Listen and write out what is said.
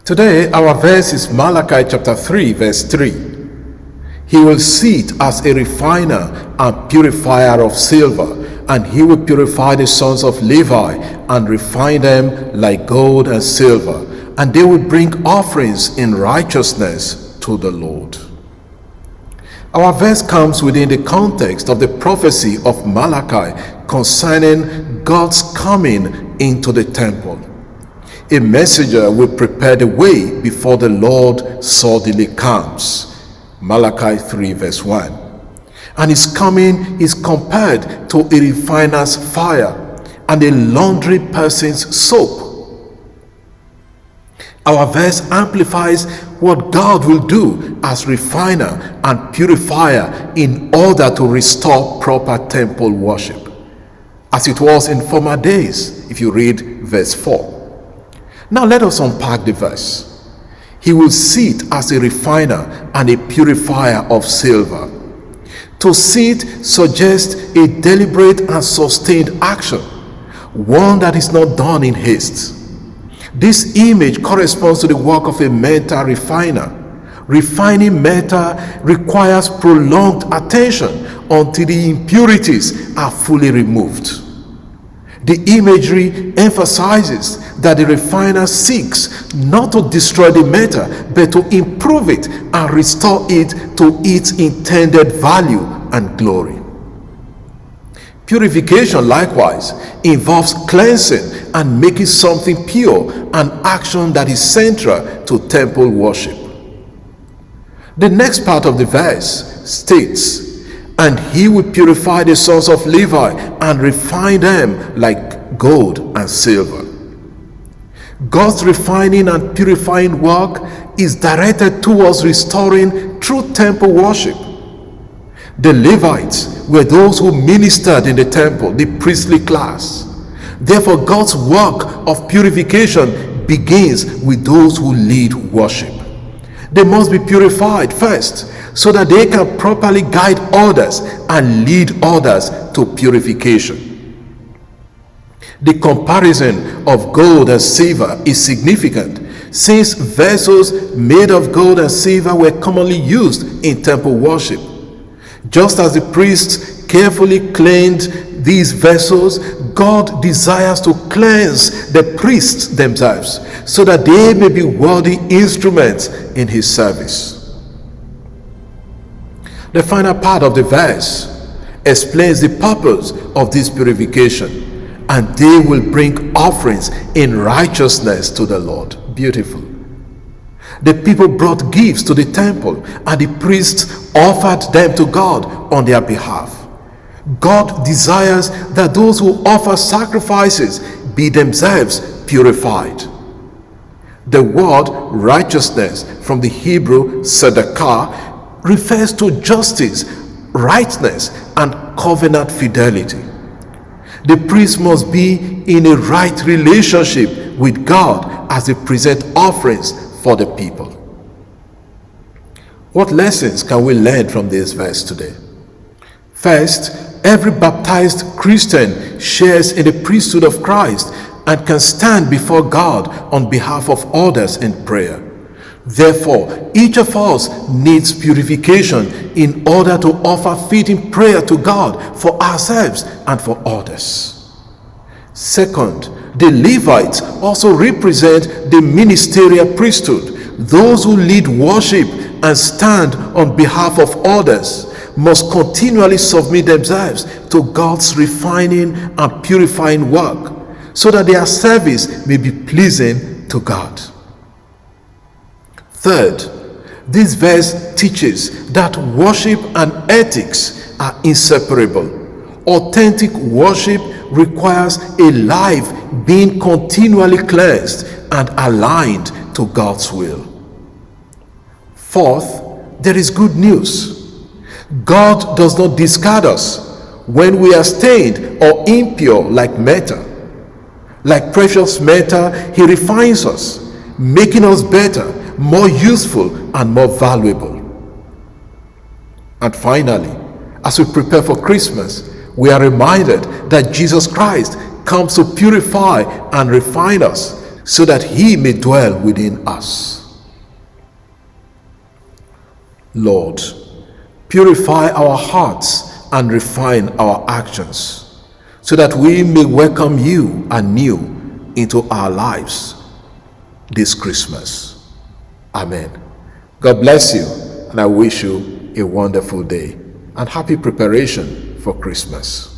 Today, our verse is Malachi chapter 3, verse 3. He will sit as a refiner and purifier of silver, and he will purify the sons of Levi and refine them like gold and silver, and they will bring offerings in righteousness to the Lord. Our verse comes within the context of the prophecy of Malachi concerning God's coming into the temple. A messenger will prepare the way before the Lord suddenly comes. Malachi 3 verse 1. And his coming is compared to a refiner's fire and a laundry person's soap. Our verse amplifies what God will do as refiner and purifier in order to restore proper temple worship, as it was in former days, if you read verse 4. Now let us unpack the verse. He will sit as a refiner and a purifier of silver. To sit suggests a deliberate and sustained action, one that is not done in haste. This image corresponds to the work of a metal refiner. Refining metal requires prolonged attention until the impurities are fully removed. The imagery emphasizes that the refiner seeks not to destroy the metal, but to improve it and restore it to its intended value and glory. Purification, likewise, involves cleansing and making something pure, an action that is central to temple worship. The next part of the verse states, "And he will purify the sons of Levi and refine them like gold and silver." God's refining and purifying work is directed towards restoring true temple worship. The Levites were those who ministered in the temple, the priestly class. Therefore, God's work of purification begins with those who lead worship. They must be purified first, so that they can properly guide others and lead others to purification. The comparison of gold and silver is significant, since vessels made of gold and silver were commonly used in temple worship. Just as the priests carefully cleaned these vessels, God desires to cleanse the priests themselves, so that they may be worthy instruments in his service. The final part of the verse explains the purpose of this purification, and they will bring offerings in righteousness to the Lord. Beautiful. The people brought gifts to the temple, and the priests offered them to God on their behalf. God desires that those who offer sacrifices be themselves purified. The word righteousness, from the Hebrew tzedakah, refers to justice, rightness, and covenant fidelity. The priest must be in a right relationship with God as they present offerings for the people. What lessons can we learn from this verse today? First, every baptized Christian shares in the priesthood of Christ and can stand before God on behalf of others in prayer. Therefore, each of us needs purification in order to offer fitting prayer to God for ourselves and for others. Second, the Levites also represent the ministerial priesthood. Those who lead worship and stand on behalf of others must continually submit themselves to God's refining and purifying work, so that their service may be pleasing to God. Third, this verse teaches that worship and ethics are inseparable. Authentic worship requires a life being continually cleansed and aligned to God's will. Fourth, there is good news. God does not discard us when we are stained or impure like metal. Like precious metal, he refines us, making us better, more useful, and more valuable. And finally, as we prepare for Christmas, we are reminded that Jesus Christ comes to purify and refine us, so that he may dwell within us. Lord, purify our hearts and refine our actions, so that we may welcome you anew into our lives this Christmas. Amen. God bless you, and I wish you a wonderful day and happy preparation for Christmas.